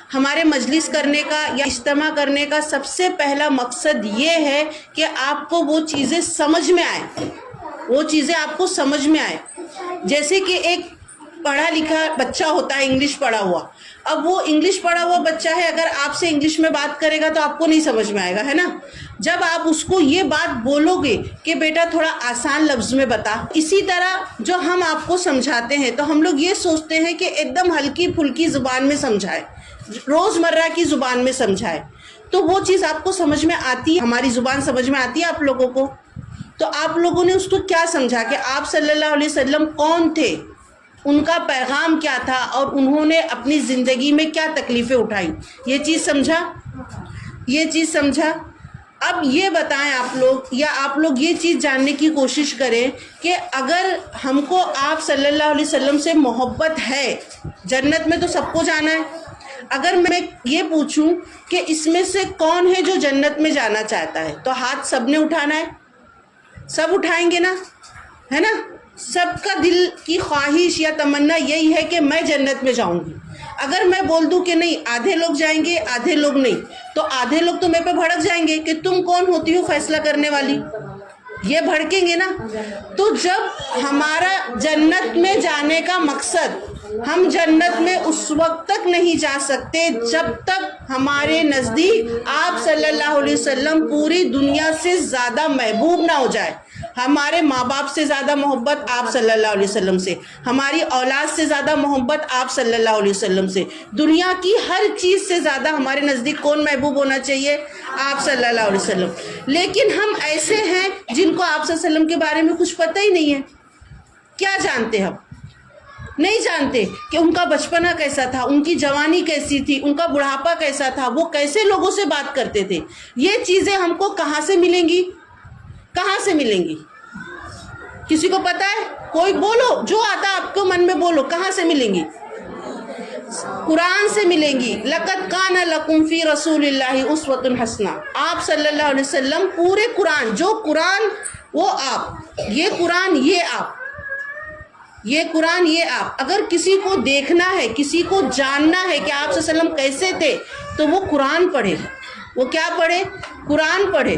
ہمارے مجلس کرنے کا یا اجتماع کرنے کا سب سے پہلا مقصد یہ ہے کہ آپ کو وہ چیزیں سمجھ میں آئیں، وہ چیزیں آپ کو سمجھ میں آئیں۔ جیسے کہ ایک پڑھا لکھا بچہ ہوتا ہے، انگلش پڑھا ہوا، اب وہ انگلش پڑھا ہوا بچہ ہے، اگر آپ سے انگلش میں بات کرے گا تو آپ کو نہیں سمجھ میں آئے گا، ہے نا؟ جب آپ اس کو یہ بات بولو گے کہ بیٹا تھوڑا آسان لفظ میں بتا، اسی طرح جو ہم آپ کو سمجھاتے ہیں تو ہم لوگ یہ سوچتے ہیں کہ ایک دم ہلکی پھلکی زبان میں سمجھائے، روزمرہ کی زبان میں سمجھائے، تو وہ چیز آپ کو سمجھ میں آتی ہے، ہماری زبان سمجھ میں آتی ہے آپ لوگوں کو۔ تو آپ لوگوں نے اس کو کیا سمجھا کہ آپ صلی اللہ علیہ وسلم کون تھے، ان کا پیغام کیا تھا، اور انہوں نے اپنی زندگی میں کیا تکلیفیں اٹھائی، یہ چیز سمجھا؟ یہ چیز سمجھا؟ اب یہ بتائیں آپ لوگ، یا آپ لوگ یہ چیز جاننے کی کوشش کریں کہ اگر ہم کو آپ صلی اللہ علیہ وسلم سے محبت ہے، جنت میں تو سب کو جانا ہے، اگر میں یہ پوچھوں کہ اس میں سے کون ہے جو جنت میں جانا چاہتا ہے، تو ہاتھ سب نے اٹھانا ہے، سب اٹھائیں گے نا، ہے نا؟ سب کا دل کی خواہش یا تمنا یہی ہے کہ میں جنت میں جاؤں گی۔ اگر میں بول دوں کہ نہیں آدھے لوگ جائیں گے آدھے لوگ نہیں، تو آدھے لوگ تو میرے پہ بھڑک جائیں گے کہ تم کون ہوتی ہو فیصلہ کرنے والی، یہ بھڑکیں گے نا۔ تو جب ہمارا جنت میں جانے کا مقصد، ہم جنت میں اس وقت تک نہیں جا سکتے جب تک ہمارے نزدیک آپ صلی اللہ علیہ وسلم پوری دنیا سے زیادہ محبوب نہ ہو جائے۔ ہمارے ماں باپ سے زیادہ محبت آپ صلی اللہ علیہ وسلم سے، ہماری اولاد سے زیادہ محبت آپ صلی اللہ علیہ وسلم سے، دنیا کی ہر چیز سے زیادہ ہمارے نزدیک کون محبوب ہونا چاہیے؟ آپ صلی اللہ علیہ وسلم۔ لیکن ہم ایسے ہیں جن کو آپ صلی اللہ علیہ وسلم کے بارے میں کچھ پتہ ہی نہیں ہے۔ کیا جانتے ہم؟ نہیں جانتے کہ ان کا بچپنا کیسا تھا، ان کی جوانی کیسی تھی، ان کا بڑھاپا کیسا تھا، وہ کیسے لوگوں سے بات کرتے تھے۔ یہ چیزیں ہم کو کہاں سے ملیں گی؟ کہاں سے ملیں گی؟ کسی کو پتا ہے؟ کوئی بولو، جو آتا آپ کو من میں بولو، کہاں سے ملیں گی؟ قرآن سے ملیں گی۔ لَقَدْ كَانَ لَكُمْ فِي رَسُولِ اللَّهِ أُسْوَةٌ حَسَنَةٌ، آپ صلی اللہ علیہ وسلم پورے قرآن، جو قرآن وہ آپ، یہ قرآن یہ آپ، یہ قرآن یہ آپ۔ اگر کسی کو دیکھنا ہے، کسی کو جاننا ہے کہ آپ صلی اللہ علیہ وسلم کیسے تھے، تو وہ قرآن پڑھے۔ وہ کیا پڑھے؟ قرآن پڑھے۔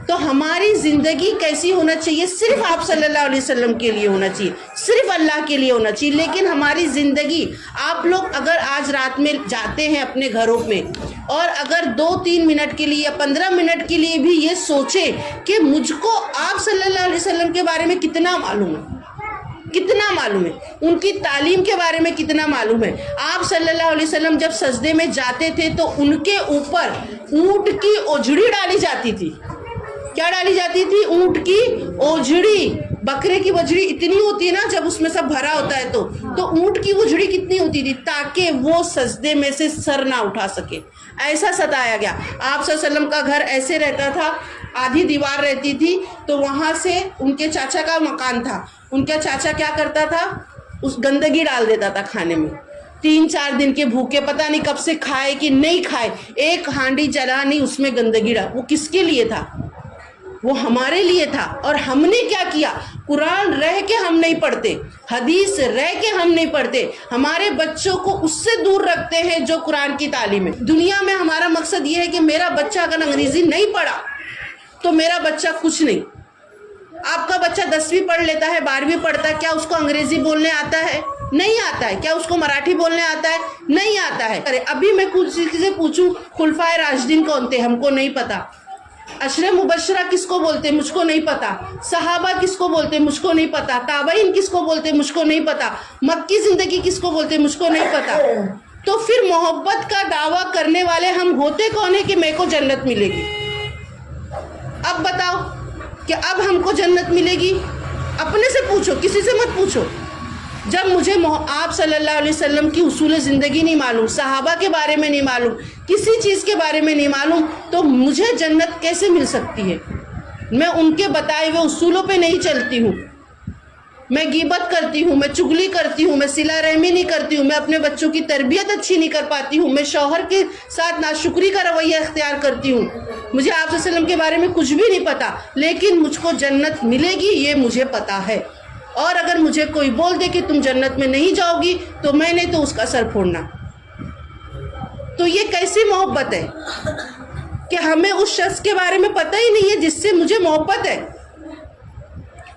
تو ہماری زندگی کیسی ہونا چاہیے؟ صرف آپ صلی اللہ علیہ وسلم کے لیے ہونا چاہیے، صرف اللہ کے لیے ہونا چاہیے۔ لیکن ہماری زندگی، آپ لوگ اگر آج رات میں جاتے ہیں اپنے گھروں میں، اور اگر 2-3 منٹ کے لیے یا 15 منٹ کے لیے بھی یہ سوچیں کہ مجھ کو آپ صلی اللہ علیہ وسلم کے بارے میں کتنا معلوم ہے، کتنا معلوم ہے، ان کی تعلیم کے بارے میں کتنا معلوم ہے۔ آپ صلی اللہ علیہ وسلم جب سجدے میں جاتے تھے تو ان کے اوپر اونٹ کی اوجھڑی ڈالی جاتی تھی۔ کیا ڈالی جاتی تھی؟ اونٹ کی اوجھڑی۔ بکرے کی اوجھڑی اتنی ہوتی ہے نا جب اس میں سب بھرا ہوتا ہے، تو اونٹ کی اوجھڑی کتنی ہوتی تھی؟ تاکہ وہ سجدے میں سے سر نہ اٹھا سکے، ایسا ستایا گیا۔ آپ صلی اللہ علیہ وسلم کا گھر ایسے رہتا تھا، آدھی دیوار رہتی تھی، تو وہاں سے ان کے چاچا کا مکان تھا، ان کا چاچا کیا کرتا تھا؟ اس گندگی ڈال دیتا تھا کھانے میں۔ 3-4 دن کے بھوکے، پتہ نہیں کب سے کھائے کہ نہیں کھائے، ایک ہانڈی جلا نہیں، اس میں گندگی ڈال۔ وہ کس کے لیے تھا؟ وہ ہمارے لیے تھا۔ اور ہم نے کیا کیا؟ قرآن رہ کے ہم نہیں پڑھتے، حدیث رہ کے ہم نہیں پڑھتے، ہمارے بچوں کو اس سے دور رکھتے ہیں جو قرآن کی تعلیم ہے۔ دنیا میں ہمارا مقصد یہ ہے کہ میرا بچہ اگر انگریزی نہیں پڑھا تو میرا بچہ کچھ نہیں۔ آپ کا بچہ 10ویں پڑھ لیتا ہے، 12ویں پڑھتا ہے، کیا اس کو انگریزی بولنے آتا ہے؟ نہیں آتا ہے۔ کیا اس کو مراٹھی بولنے آتا ہے؟ نہیں آتا ہے۔ ابھی میں کسی سے پوچھوں خلفائے راشدین کون تھے، ہم کو نہیں پتا۔ عشرہ مبشرہ کس کو بولتے؟ مجھ کو نہیں پتا۔ صحابہ کس کو بولتے؟ مجھ کو نہیں پتا۔ تابعین کس کو بولتے؟ مجھ کو نہیں پتا۔ مکی زندگی کس کو بولتے؟ مجھ کو نہیں پتا۔ تو پھر محبت کا دعویٰ کرنے والے ہم ہوتے کون ہیں کہ میرے کو جنت ملے گی؟ اب بتاؤ کہ اب ہم کو جنت ملے گی؟ اپنے سے پوچھو، کسی سے مت پوچھو۔ جب مجھے آپ صلی اللہ علیہ وسلم کی اصول زندگی نہیں معلوم، صحابہ کے بارے میں نہیں معلوم، کسی چیز کے بارے میں نہیں معلوم، تو مجھے جنت کیسے مل سکتی ہے؟ میں ان کے بتائے ہوئے اصولوں پہ نہیں چلتی ہوں، میں غیبت کرتی ہوں، میں چغلی کرتی ہوں، میں صلہ رحمی نہیں کرتی ہوں، میں اپنے بچوں کی تربیت اچھی نہیں کر پاتی ہوں، میں شوہر کے ساتھ ناشکری کا رویہ اختیار کرتی ہوں، مجھے آپ صلی اللہ علیہ وسلم کے بارے میں کچھ بھی نہیں پتا، لیکن مجھ کو جنت ملے گی یہ مجھے پتا ہے۔ اور اگر مجھے کوئی بول دے کہ تم جنت میں نہیں جاؤ گی تو میں نے تو اس کا سر پھوڑنا۔ تو یہ کیسی محبت ہے کہ ہمیں اس شخص کے بارے میں پتہ ہی نہیں ہے جس سے مجھے محبت ہے.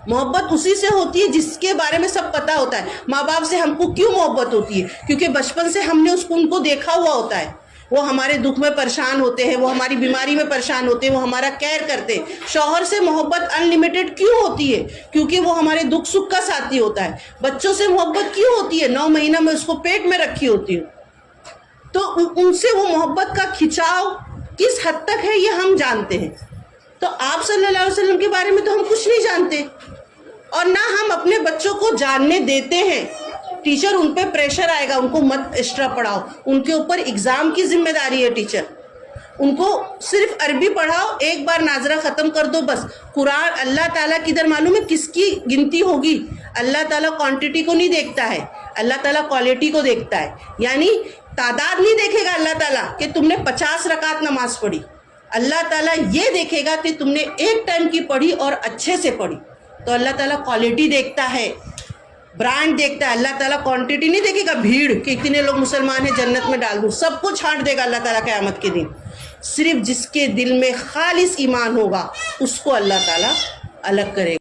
محبت اسی سے ہوتی ہے جس کے بارے میں سب پتہ ہوتا ہے. ماں باپ سے ہم کو کیوں محبت ہوتی ہے؟ کیونکہ بچپن سے ہم نے ان کو دیکھا ہوا ہوتا ہے. وہ ہمارے دکھ میں پریشان ہوتے ہیں, وہ ہماری بیماری میں پریشان ہوتے ہیں, وہ ہمارا کیئر کرتے ہیں. شوہر سے محبت انلیمیٹڈ کیوں ہوتی ہے؟ کیونکہ وہ ہمارے دکھ سکھ کا ساتھی ہوتا ہے. بچوں سے محبت کیوں ہوتی ہے؟ 9 مہینہ میں اس کو پیٹ میں رکھی ہوتی ہے. تو ان سے وہ محبت کا کھچاؤ کس حد تک ہے یہ ہم جانتے ہیں. تو آپ صلی اللہ علیہ وسلم کے بارے میں تو ہم کچھ نہیں جانتے, اور نہ ہم اپنے بچوں کو جاننے دیتے ہیں. ٹیچر ان پہ پریشر آئے گا, ان کو مت ایکسٹرا پڑھاؤ, ان کے اوپر ایگزام کی ذمہ داری ہے ٹیچر. ان کو صرف عربی پڑھاؤ, ایک بار ناظرہ ختم کر دو بس. قرآن اللہ تعالیٰ کی ادھر معلوم ہے کس کی گنتی ہوگی؟ اللہ تعالیٰ کوانٹٹی کو نہیں دیکھتا ہے, اللہ تعالیٰ کوالٹی کو دیکھتا ہے. یعنی تعداد نہیں دیکھے گا اللہ تعالیٰ کہ تم نے 50 رکعت نماز پڑھی. اللہ تعالیٰ یہ دیکھے گا کہ تم نے ایک ٹائم کی پڑھی اور اچھے سے پڑھی. تو اللہ تعالیٰ کوالٹی دیکھتا ہے, برانڈ دیکھتا ہے. اللہ تعالیٰ کوانٹٹی نہیں دیکھے گا, بھیڑ کہ اتنے لوگ مسلمان ہیں جنت میں ڈال دوں. سب کو چھانٹ دے گا اللہ تعالیٰ قیامت کے دن. صرف جس کے دل میں خالص ایمان ہوگا اس کو اللہ تعالیٰ الگ کرے گا.